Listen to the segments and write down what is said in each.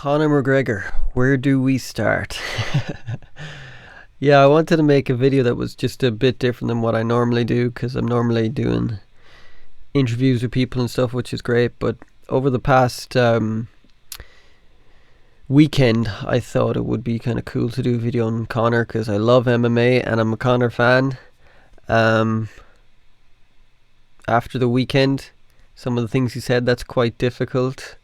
Conor McGregor, where do we start? Yeah, I wanted to make a video that was just a bit different than what I normally do because I'm normally doing interviews with people and stuff, which is great. But over the past weekend, I thought it would be kind of cool to do a video on Conor because I love MMA and I'm a Conor fan. Um, After the weekend, some of the things he said, that's quite difficult.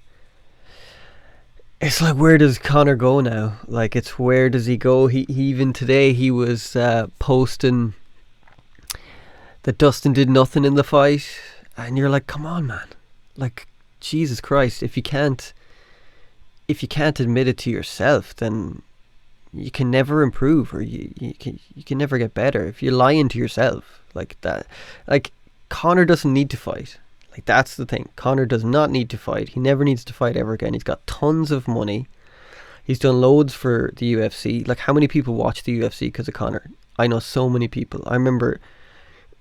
It's like, where does Conor go now? Like, it's where does he go? He even today he was posting that Dustin did nothing in the fight, and you're like, come on, man! Like, Jesus Christ! If you can't admit it to yourself, then you can never improve, or you can never get better. If you're lying to yourself like that, like Conor doesn't need to fight. Like, that's the thing. Conor does not need to fight. He never needs to fight ever again. He's got tons of money. He's done loads for the UFC. Like, how many people watch the UFC because of Conor? I know so many people. I remember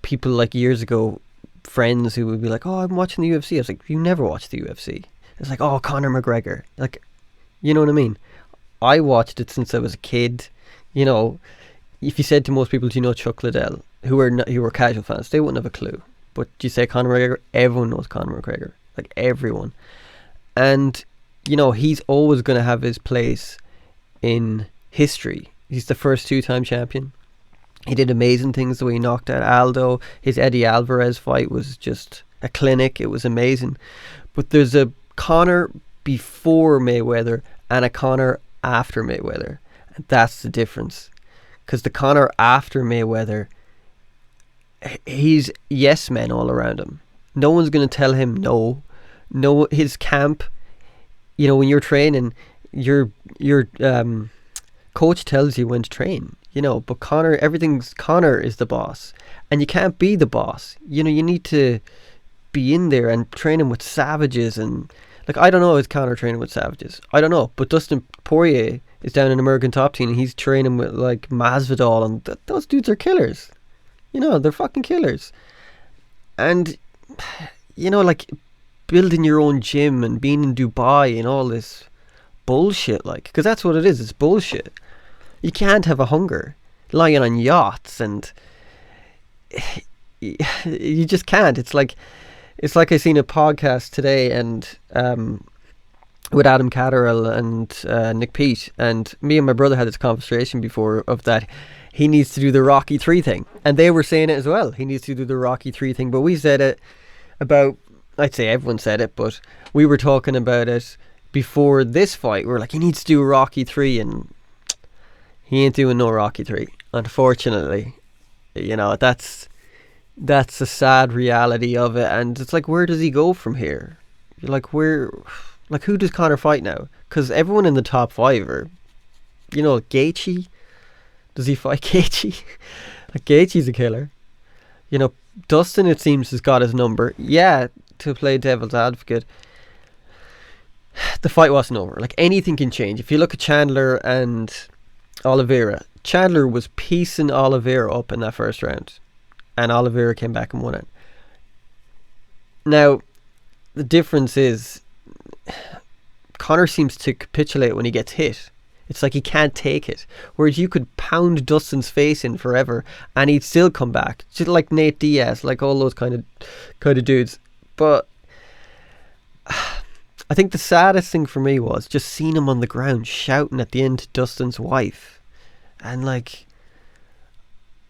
people like years ago, friends who would be like, "Oh, I'm watching the UFC." I was like, "You never watched the UFC." It's like, "Oh, Conor McGregor." Like, you know what I mean? I watched it since I was a kid. You know, if you said to most people, "Do you know Chuck Liddell?" who were casual fans, they wouldn't have a clue. But you say Conor McGregor, everyone knows Conor McGregor. Like, everyone. And, you know, he's always going to have his place in history. He's the first two-time champion. He did amazing things the way he knocked out Aldo. His Eddie Alvarez fight was just a clinic. It was amazing. But there's a Conor before Mayweather and a Conor after Mayweather. And that's the difference. Because the Conor after Mayweather, he's yes men all around him. No one's going to tell him no. No, his camp, you know, when you're training, your coach tells you when to train, you know. But Conor is the boss, and you can't be the boss. You know, you need to be in there and training with savages. And like, I don't know, is Conor training with savages? I don't know. But Dustin Poirier is down in American Top Team, and he's training with like Masvidal, and those dudes are killers. You know, they're fucking killers. And, you know, like, building your own gym and being in Dubai and all this bullshit, like, because that's what it is. It's bullshit. You can't have a hunger lying on yachts, and you just can't. It's like I seen a podcast today, and with Adam Catterall and Nick Pete, and me and my brother had this conversation before of that. He needs to do the Rocky 3 thing. And they were saying it as well. He needs to do the Rocky 3 thing. But we said it about, I'd say everyone said it, but we were talking about it before this fight. We were like, he needs to do Rocky 3, and he ain't doing no Rocky 3. Unfortunately. You know, that's a sad reality of it. And it's like, where does he go from here? Like, who does Conor fight now? Because everyone in the top 5 are, you know, Gaethje. Does he fight Gaethje? Like, Gaethje's a killer. You know, Dustin, it seems, has got his number. Yeah, to play devil's advocate, the fight wasn't over. Like, anything can change. If you look at Chandler and Oliveira, Chandler was piecing Oliveira up in that first round, and Oliveira came back and won it. Now, the difference is Conor seems to capitulate when he gets hit. It's like he can't take it. Whereas you could pound Dustin's face in forever and he'd still come back. Just like Nate Diaz, like all those kind of dudes. But I think the saddest thing for me was just seeing him on the ground shouting at the end to Dustin's wife. And like,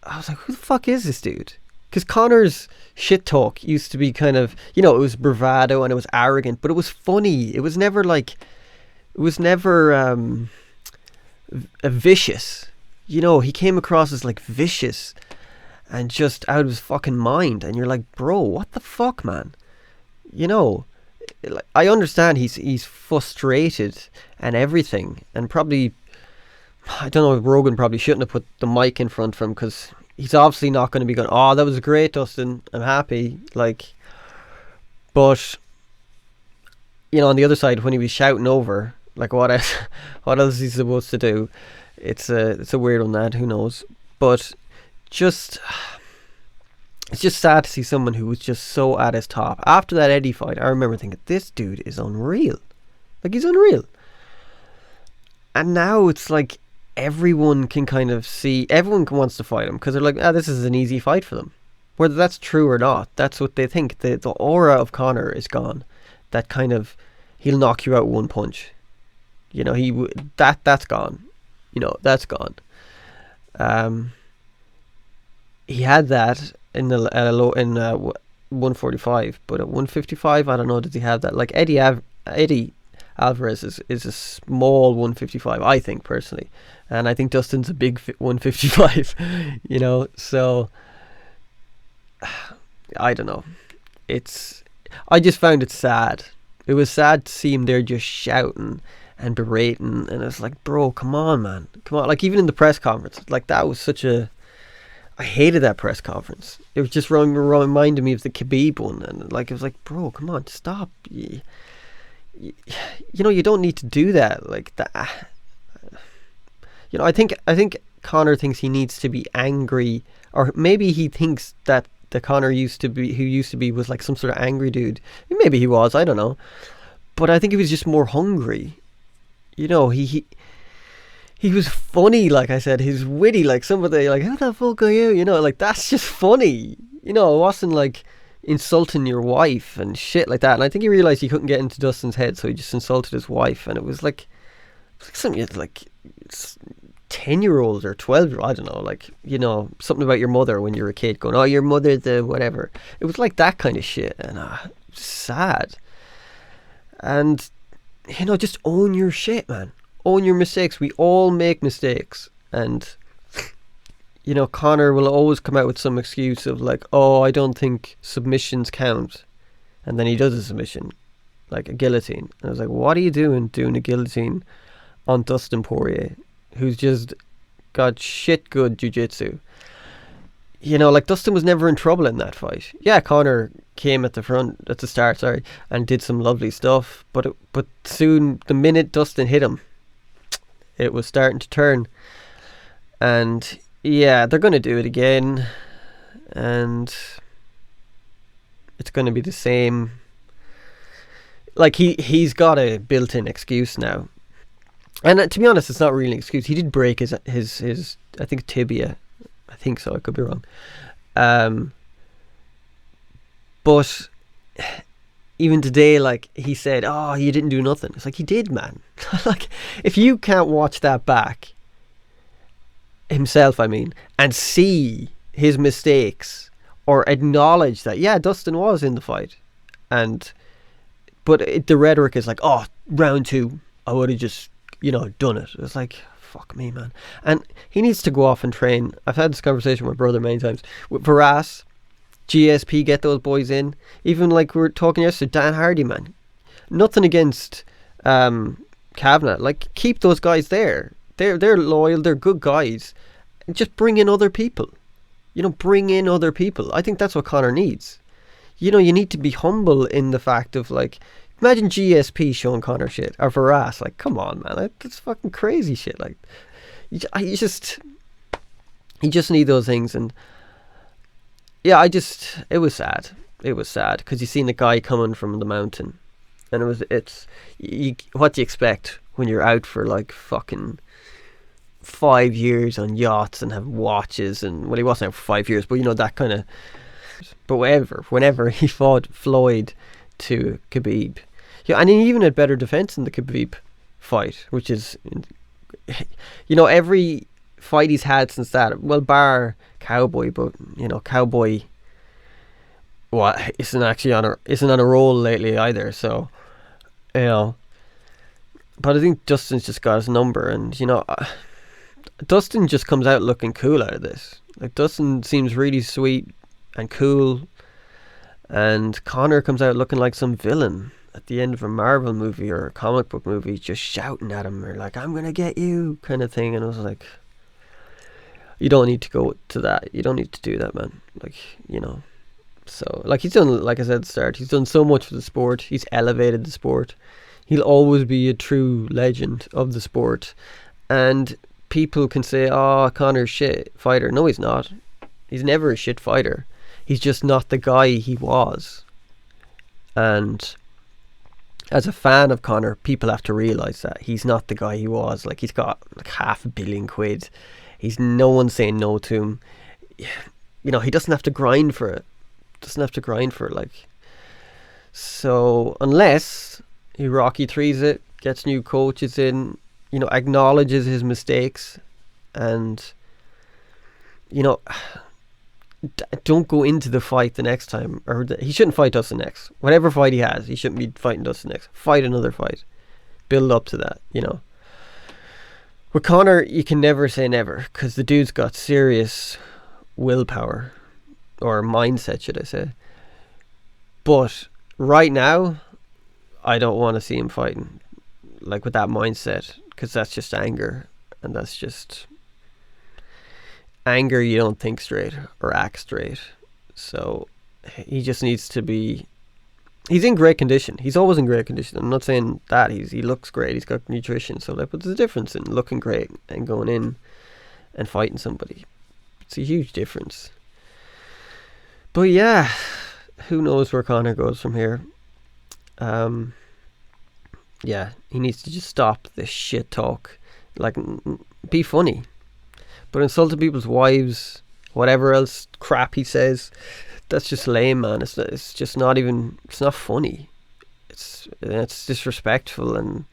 I was like, who the fuck is this dude? Because Conor's shit talk used to be kind of, you know, it was bravado and it was arrogant, but it was funny. It was never vicious. You know, he came across as like vicious and just out of his fucking mind, and you're like, bro, what the fuck, man? You know, I understand he's frustrated and everything, and probably, I don't know, Rogan probably shouldn't have put the mic in front of him, because he's obviously not going to be going, "Oh, that was great, Dustin, I'm happy," like. But, you know, on the other side, when he was shouting over, like, what else is he supposed to do? It's a weird one, that, who knows. But it's just sad to see someone who was just so at his top. After that Eddie fight, I remember thinking, this dude is unreal. Like, he's unreal. And now it's like everyone can kind of see, everyone wants to fight him because they're like, this is an easy fight for them. Whether that's true or not, that's what they think. The aura of Conor is gone. That kind of, he'll knock you out one punch. You know, that's gone. You know, that's gone. He had that in the low in 145, but at 155, I don't know. Does he have that? Like Eddie Alvarez is a small 155, I think personally, and I think Dustin's a big 155. You know, so I don't know. I just found it sad. It was sad to see him there just shouting and berating, and it's like, bro, come on, man, come on. Like, even in the press conference, like, that was such a, I hated that press conference. It was just reminding me of the Khabib one, and like, it was like, bro, come on, stop. You know, you don't need to do that. Like that. You know, I think Conor thinks he needs to be angry, or maybe he thinks that the Conor who used to be was like some sort of angry dude. Maybe he was, I don't know. But I think he was just more hungry. You know, he was funny, like I said, he's witty, like somebody like, who the fuck are you? You know, like, that's just funny. You know, it wasn't like insulting your wife and shit like that. And I think he realised he couldn't get into Dustin's head, so he just insulted his wife, and it was like something like 10-year-olds or 12-year-olds, I don't know, like, you know, something about your mother when you're a kid going, oh, your mother's the whatever. It was like that kind of shit, and it was sad. And, you know, just own your shit, man. Own your mistakes. We all make mistakes. And, you know, Conor will always come out with some excuse of like, oh, I don't think submissions count. And then he does a submission, like a guillotine. And I was like, what are you doing a guillotine on Dustin Poirier, who's just got shit good jiu-jitsu? You know, like, Dustin was never in trouble in that fight. Yeah, Conor came at the start, and did some lovely stuff. But soon, the minute Dustin hit him, it was starting to turn. And yeah, they're going to do it again. And it's going to be the same. Like, he's got a built-in excuse now. And to be honest, it's not really an excuse. He did break his I think, tibia. I think so, I could be wrong. But even today, like, he said, oh, you didn't do nothing. It's like, he did, man. Like, if you can't watch that back himself, I mean, and see his mistakes, or acknowledge that, yeah, Dustin was in the fight, but the rhetoric is like, oh, round 2, I would have just, you know, done it. It's like, fuck me, man. And he needs to go off and train. I've had this conversation with my brother many times. With Varas, GSP, get those boys in. Even like we were talking yesterday, Dan Hardy, man. Nothing against Kavanagh. Like, keep those guys there. They're loyal. They're good guys. Just bring in other people. You know, bring in other people. I think that's what Conor needs. You know, you need to be humble in the fact of, like, imagine GSP showing Conor shit, or Varas. Like, come on, man, that's fucking crazy shit. Like, you just need those things. And yeah, it was sad. It was sad because you seen the guy coming from the mountain, and what do you expect when you're out for like fucking 5 years on yachts and have watches? And well, he wasn't out for 5 years, but you know, that kind of. But whenever he fought Floyd to Khabib, yeah, and he even had better defense in the Khabib fight, which is, you know, every fight he's had since that, well, bar Cowboy, but you know, Cowboy, well, isn't on a roll lately either. So, you know, but I think Dustin's just got his number, and you know, Dustin just comes out looking cool out of this. Like, Dustin seems really sweet and cool, and Conor comes out looking like some villain at the end of a Marvel movie or a comic book movie, just shouting at him, or like, I'm gonna get you, kind of thing. And I was like, you don't need to go to that. You don't need to do that, man. Like, you know. So, like, he's done, like I said at the start, he's done so much for the sport. He's elevated the sport. He'll always be a true legend of the sport. And people can say, oh, Conor's shit fighter. No, he's not. He's never a shit fighter. He's just not the guy he was. And as a fan of Conor, people have to realise that he's not the guy he was. Like, he's got like £500 million. He's no one saying no to him. You know, he doesn't have to grind for it. Like, so unless he Rocky threes it, gets new coaches in, you know, acknowledges his mistakes, and you know, don't go into the fight the next time, or he shouldn't fight Dustin next. Whatever fight he has, he shouldn't be fighting Dustin next. Fight another fight, build up to that. You know, with Conor, you can never say never, because the dude's got serious willpower, or mindset, should I say. But right now, I don't want to see him fighting like with that mindset, because that's just anger, and that's just anger. You don't think straight or act straight. So he just needs to be. He's in great condition. He's always in great condition. I'm not saying that he looks great. He's got nutrition, so like, but there's a difference in looking great and going in and fighting somebody. It's a huge difference. But yeah, who knows where Conor goes from here. Yeah, he needs to just stop this shit talk. Like, be funny. But insulting people's wives, whatever else crap he says, that's just lame, man. It's just not even. It's not funny. It's disrespectful, and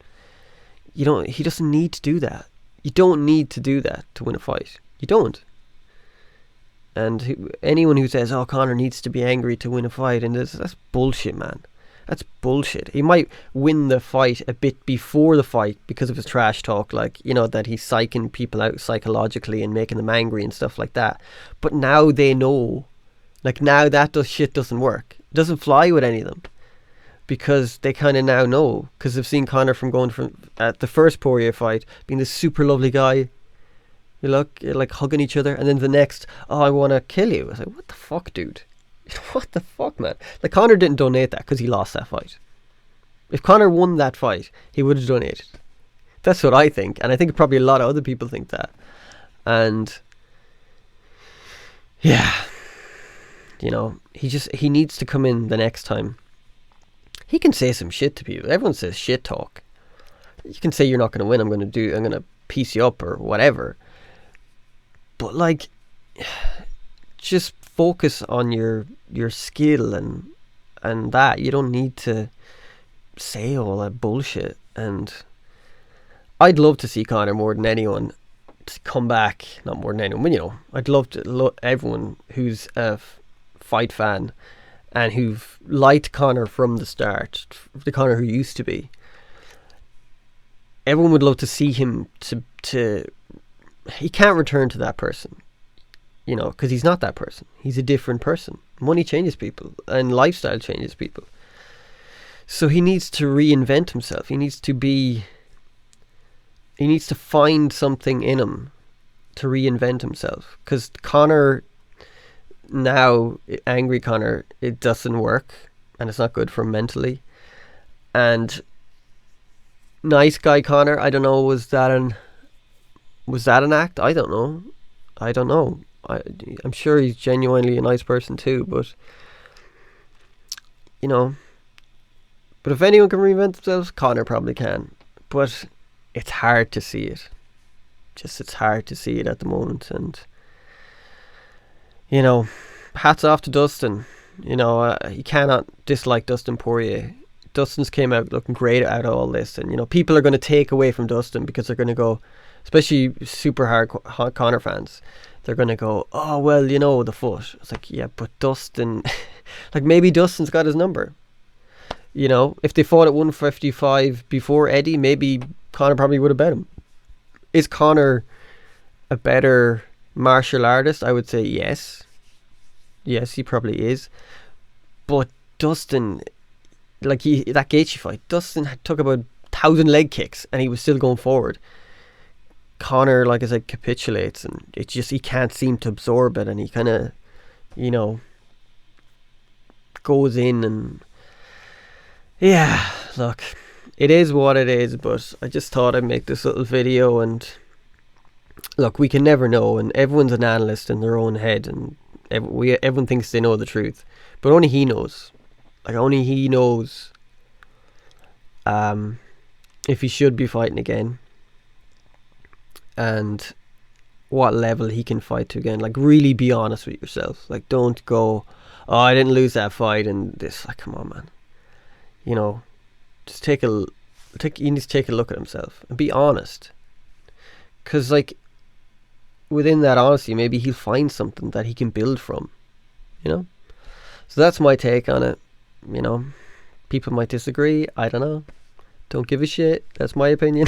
he doesn't need to do that. You don't need to do that to win a fight. You don't. And anyone who says, "Oh, Conor needs to be angry to win a fight," and that's bullshit, man. That's bullshit. He might win the fight a bit before the fight because of his trash talk, like, you know, that he's psyching people out psychologically and making them angry and stuff like that. But now they know, like, now that shit doesn't work. It doesn't fly with any of them, because they kind of now know, because they've seen Conor from going from at the first Poirier fight being this super lovely guy. You look, you're like hugging each other, and then the next, "Oh, I want to kill you." I was like, what the fuck, dude? What the fuck, man? Like, Conor didn't donate that because he lost that fight. If Conor won that fight, he would have donated. That's what I think, and I think probably a lot of other people think that. And yeah, you know, he needs to come in the next time. He can say some shit to people. Everyone says shit talk. You can say you're not going to win. I'm going to piece you up or whatever. But like, just focus on your skill and that. You don't need to say all that bullshit. And I'd love to see Conor more than anyone to come back. Not more than anyone, but, you know, I'd love to everyone who's a fight fan and who've liked Conor from the start, the Conor who used to be. Everyone would love to see him to he can't return to that person, you know, because he's not that person. He's a different person. Money changes people, and lifestyle changes people. So he needs to reinvent himself. He needs to find something in him to reinvent himself. Because Conor now, angry Conor, it doesn't work, and it's not good for him mentally. And nice guy Conor, I don't know, was that an act? I don't know. I'm sure he's genuinely a nice person too, but, you know, but if anyone can reinvent themselves, Conor probably can. But it's hard to see it. It's hard to see it at the moment. And, you know, hats off to Dustin. You know, you cannot dislike Dustin Poirier. Dustin's came out looking great out of all this, and, you know, people are going to take away from Dustin because they're going to go, especially super hard Conor fans, they're going to go, "Oh, well, you know, the foot." It's like, yeah, but Dustin, like, maybe Dustin's got his number. You know, if they fought at 155 before Eddie, maybe Conor probably would have bet him. Is Conor a better martial artist? I would say yes. Yes, he probably is. But Dustin, like, that Gaethje fight, Dustin took about 1,000 leg kicks and he was still going forward. Conor, like I said, capitulates, and it's just, he can't seem to absorb it, and he kind of, you know, goes in, and yeah, look, it is what it is. But I just thought I'd make this little video, and look, we can never know, and everyone's an analyst in their own head, and everyone thinks they know the truth, but only he knows. Like, only he knows um, if he should be fighting again, and what level he can fight to again. Like, really be honest with yourself. Like, don't go, oh, I didn't lose that fight and this. Like, come on, man. You know, just he needs to take a look at himself and be honest. Because, like, within that honesty, maybe he'll find something that he can build from, you know? So that's my take on it. You know, people might disagree. I don't know. Don't give a shit. That's my opinion.